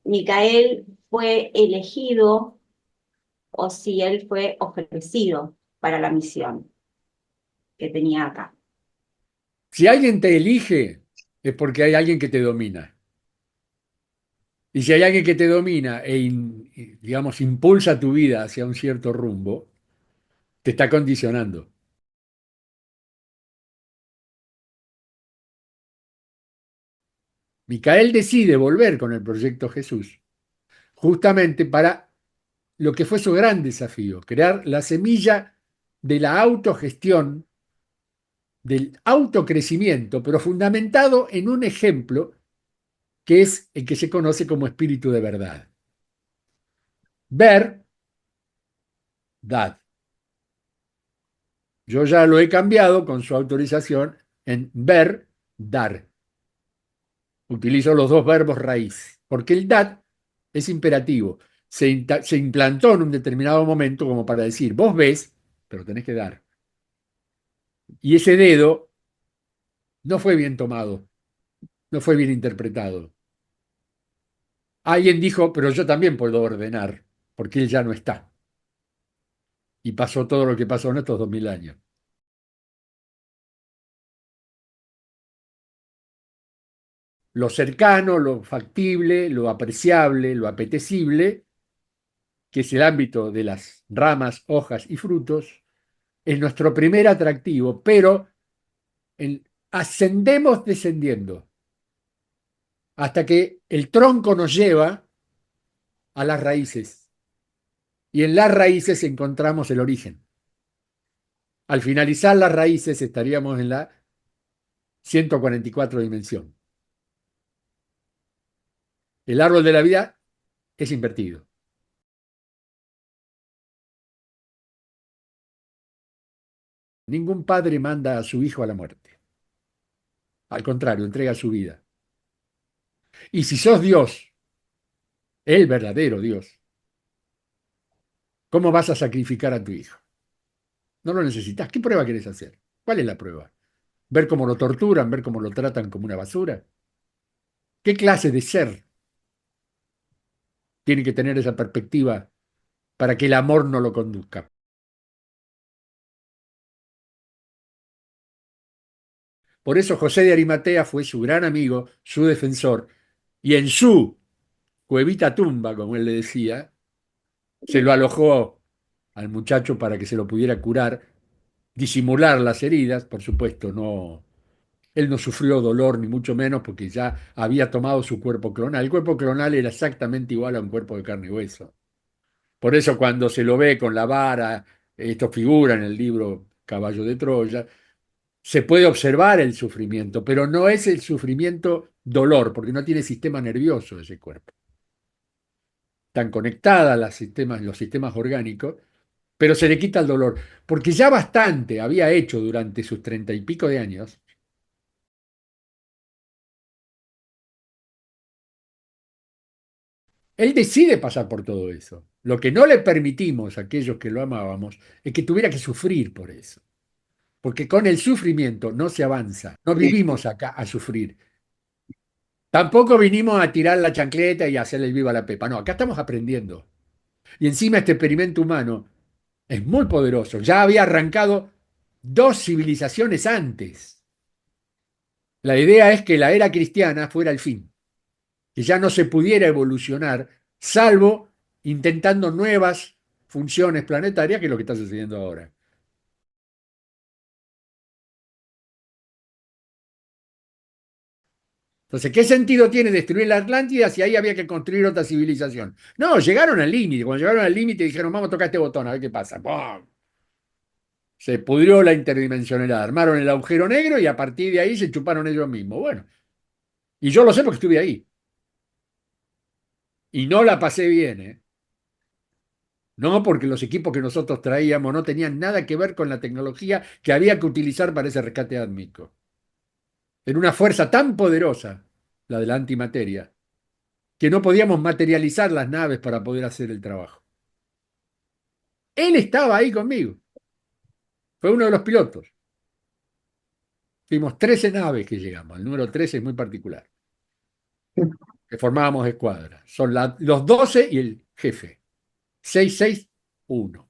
Micael fue elegido o si él fue ofrecido para la misión que tenía acá. Si alguien te elige, es porque hay alguien que te domina. Y si hay alguien que te domina digamos, impulsa tu vida hacia un cierto rumbo, te está condicionando. Micael decide volver con el proyecto Jesús, justamente para lo que fue su gran desafío, crear la semilla de la autogestión, del autocrecimiento, pero fundamentado en un ejemplo que es el que se conoce como espíritu de verdad. Ver, dad. Yo ya lo he cambiado con su autorización en ver, dar. Utilizo los dos verbos raíz, porque el dad es imperativo. Se implantó en un determinado momento como para decir, vos ves, pero tenés que dar. Y ese dedo no fue bien tomado, no fue bien interpretado. Alguien dijo, pero yo también puedo ordenar, porque él ya no está. Y pasó todo lo que pasó en estos 2000 años. Lo cercano, lo factible, lo apreciable, lo apetecible, que es el ámbito de las ramas, hojas y frutos, es nuestro primer atractivo, pero ascendemos descendiendo hasta que el tronco nos lleva a las raíces y en las raíces encontramos el origen. Al finalizar las raíces estaríamos en la 144 dimensión. El árbol de la vida es invertido. Ningún padre manda a su hijo a la muerte. Al contrario, entrega su vida. Y si sos Dios, el verdadero Dios, ¿cómo vas a sacrificar a tu hijo? No lo necesitas. ¿Qué prueba querés hacer? ¿Cuál es la prueba? ¿Ver cómo lo torturan? ¿Ver cómo lo tratan como una basura? ¿Qué clase de ser tiene que tener esa perspectiva para que el amor no lo conduzca? Por eso José de Arimatea fue su gran amigo, su defensor, y en su cuevita tumba, como él le decía, se lo alojó al muchacho para que se lo pudiera curar, disimular las heridas, por supuesto, no, él no sufrió dolor ni mucho menos porque ya había tomado su cuerpo clonal. El cuerpo clonal era exactamente igual a un cuerpo de carne y hueso. Por eso cuando se lo ve con la vara, esto figura en el libro Caballo de Troya, se puede observar el sufrimiento, pero no es el sufrimiento dolor, porque no tiene sistema nervioso ese cuerpo. Están conectadas los sistemas orgánicos, pero se le quita el dolor, porque ya bastante había hecho durante sus 30 y pico de años. Él decide pasar por todo eso. Lo que no le permitimos a aquellos que lo amábamos es que tuviera que sufrir por eso. Porque con el sufrimiento no se avanza. No vivimos acá a sufrir. Tampoco vinimos a tirar la chancleta y a hacerle el viva la pepa. No, acá estamos aprendiendo. Y encima este experimento humano es muy poderoso. Ya había arrancado dos civilizaciones antes. La idea es que la era cristiana fuera el fin, que ya no se pudiera evolucionar, salvo intentando nuevas funciones planetarias, que es lo que está sucediendo ahora. Entonces, ¿qué sentido tiene destruir la Atlántida si ahí había que construir otra civilización? No, llegaron al límite. Cuando llegaron al límite dijeron, vamos a tocar este botón, a ver qué pasa. ¡Pum! Se pudrió la interdimensionalidad, armaron el agujero negro y a partir de ahí se chuparon ellos mismos. Bueno, y yo lo sé porque estuve ahí. Y no la pasé bien, ¿eh? No porque los equipos que nosotros traíamos no tenían nada que ver con la tecnología que había que utilizar para ese rescate átomico. Era una fuerza tan poderosa, la de la antimateria, que no podíamos materializar las naves para poder hacer el trabajo. Él estaba ahí conmigo, fue uno de los pilotos. Fuimos 13 naves que llegamos, el número 13 es muy particular. que formábamos escuadra. Son los 12 y el jefe. 661.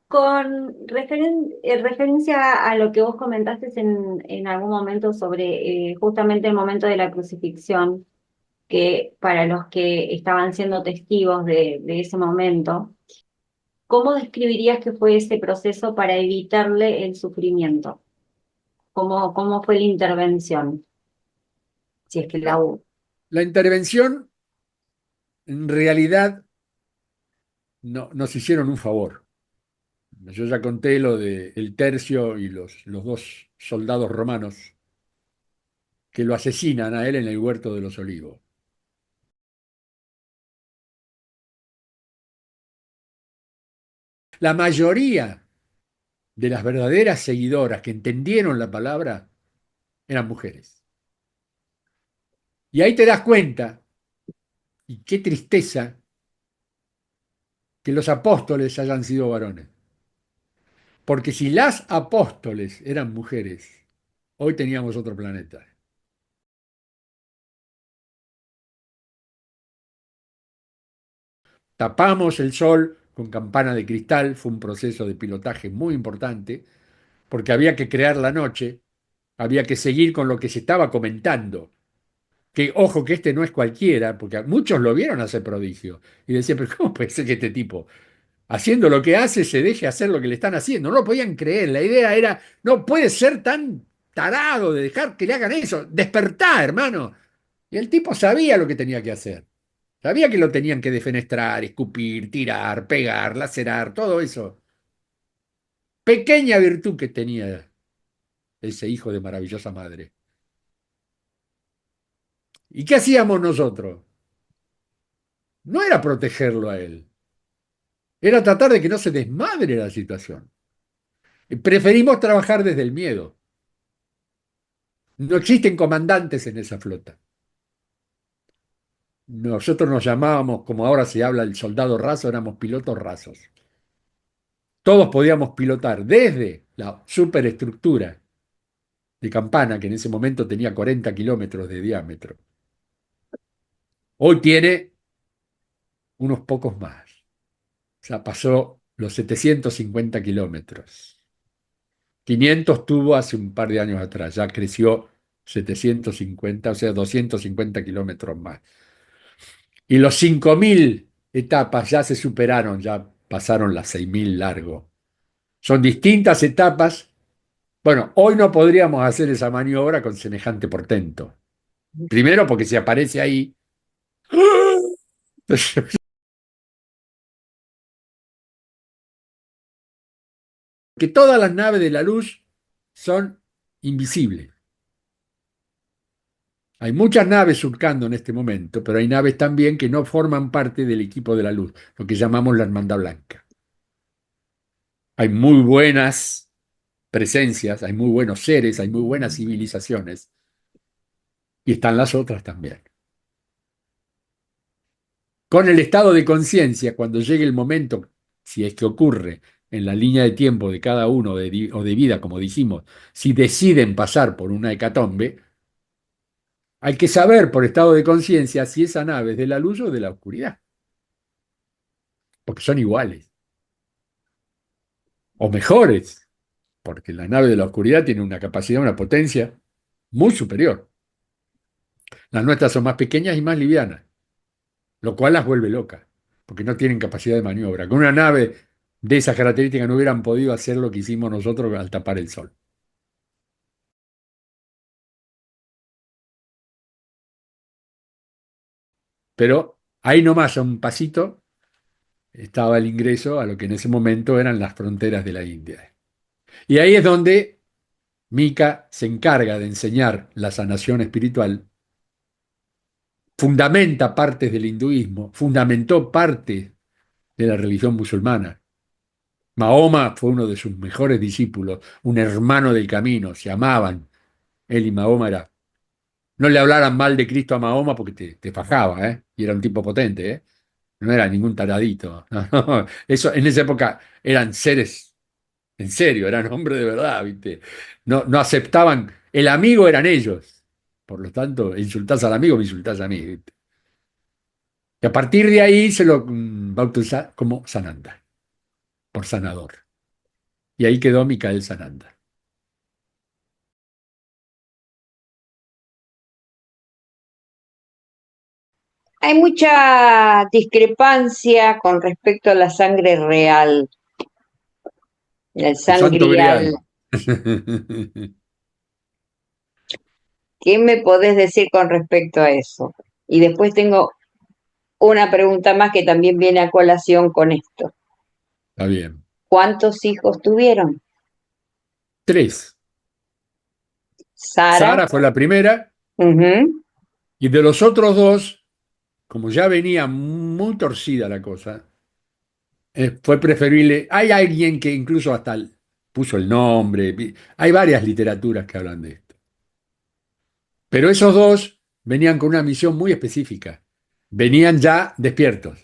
Con referencia a lo que vos comentaste en algún momento sobre justamente el momento de la crucifixión, que para los que estaban siendo testigos de ese momento, ¿cómo describirías que fue ese proceso para evitarle el sufrimiento? ¿Cómo fue la intervención? Si es que la No, hubo. la intervención, en realidad, no, nos hicieron un favor. Yo ya conté lo de el tercio y los dos soldados romanos que lo asesinan a él en el huerto de los olivos. La mayoría de las verdaderas seguidoras que entendieron la palabra eran mujeres. Y ahí te das cuenta, y qué tristeza, que los apóstoles hayan sido varones. Porque si las apóstoles eran mujeres, hoy teníamos otro planeta. Tapamos el sol con campana de cristal, fue un proceso de pilotaje muy importante, porque había que crear la noche, había que seguir con lo que se estaba comentando. Que ojo que este no es cualquiera, porque muchos lo vieron hacer prodigio. Y decían, pero ¿cómo puede ser que este tipo, haciendo lo que hace, se deje hacer lo que le están haciendo? No lo podían creer. La idea era, no puede ser tan tarado de dejar que le hagan eso. Despertá, hermano. Y el tipo sabía lo que tenía que hacer. Sabía que lo tenían que defenestrar, escupir, tirar, pegar, lacerar, todo eso. Pequeña virtud que tenía ese hijo de maravillosa madre. ¿Y qué hacíamos nosotros? No era protegerlo a él, era tratar de que no se desmadre la situación. Preferimos trabajar desde el miedo. No existen comandantes en esa flota. Nosotros nos llamábamos, como ahora se habla, el soldado raso, éramos pilotos rasos. Todos podíamos pilotar desde la superestructura de Campana, que en ese momento tenía 40 kilómetros de diámetro. Hoy tiene unos pocos más. O sea, pasó los 750 kilómetros. 500 tuvo hace un par de años atrás, ya creció 750, o sea, 250 kilómetros más. Y los 5.000 etapas ya se superaron, ya pasaron las 6.000 largo. Son distintas etapas. Bueno, hoy no podríamos hacer esa maniobra con semejante portento. Primero porque si aparece ahí, que todas las naves de la luz son invisibles. Hay muchas naves surcando en este momento, pero hay naves también que no forman parte del equipo de la luz, lo que llamamos la Hermandad Blanca. Hay muy buenas presencias, hay muy buenos seres, hay muy buenas civilizaciones, y están las otras también. Con el estado de conciencia, cuando llegue el momento, si es que ocurre en la línea de tiempo de cada uno o de vida, como dijimos, si deciden pasar por una hecatombe, hay que saber por estado de conciencia si esa nave es de la luz o de la oscuridad, porque son iguales, o mejores, porque la nave de la oscuridad tiene una capacidad, una potencia muy superior. Las nuestras son más pequeñas y más livianas, lo cual las vuelve locas, porque no tienen capacidad de maniobra. Con una nave de esas características no hubieran podido hacer lo que hicimos nosotros al tapar el sol. Pero ahí nomás, a un pasito, estaba el ingreso a lo que en ese momento eran las fronteras de la India. Y ahí es donde Mika se encarga de enseñar la sanación espiritual, fundamenta partes del hinduismo, fundamentó parte de la religión musulmana. Mahoma fue uno de sus mejores discípulos, un hermano del camino, se amaban. Él y Mahoma era. No le hablaran mal de Cristo a Mahoma porque te fajaba, ¿eh? Y era un tipo potente, ¿eh? No era ningún taradito. Eso, en esa época eran seres En serio, eran hombres de verdad, ¿viste? No, no aceptaban, el amigo eran ellos. Por lo tanto, insultás al amigo, me insultás a mí, ¿viste? Y a partir de ahí se lo bautizó como Sananda, por sanador. Y ahí quedó Micael Sananda. Hay mucha discrepancia con respecto a la sangre real, el El Santo sangrial. Grial. ¿Qué me podés decir con respecto a eso? Y después tengo una pregunta más que también viene a colación con esto. Está bien. ¿Cuántos hijos tuvieron? Tres. Sara, Sara fue la primera, ujú, y de los otros dos, como ya venía muy torcida la cosa, fue preferible. Hay alguien que incluso hasta puso el nombre. Hay varias literaturas que hablan de esto. Pero esos dos venían con una misión muy específica. Venían ya despiertos.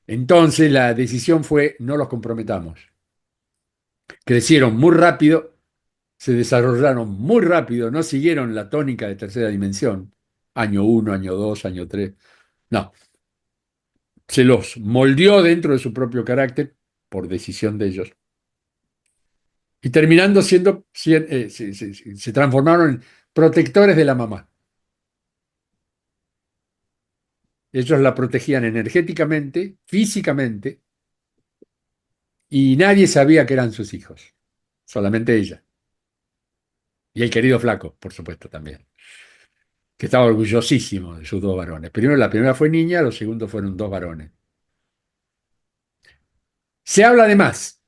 Entonces la decisión fue no los comprometamos. Crecieron muy rápido, se desarrollaron muy rápido, no siguieron la tónica de tercera dimensión. Año uno, año dos, año tres. No, se los moldeó dentro de su propio carácter por decisión de ellos. Y terminando siendo, se transformaron en protectores de la mamá. Ellos la protegían energéticamente, físicamente, y nadie sabía que eran sus hijos, solamente ella. Y el querido flaco, por supuesto, también, que estaba orgullosísimo de sus dos varones. Primero, la primera fue niña, los segundos fueron dos varones. Se habla de más,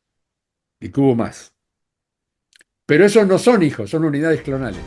y que hubo más. Pero esos no son hijos, son unidades clonales.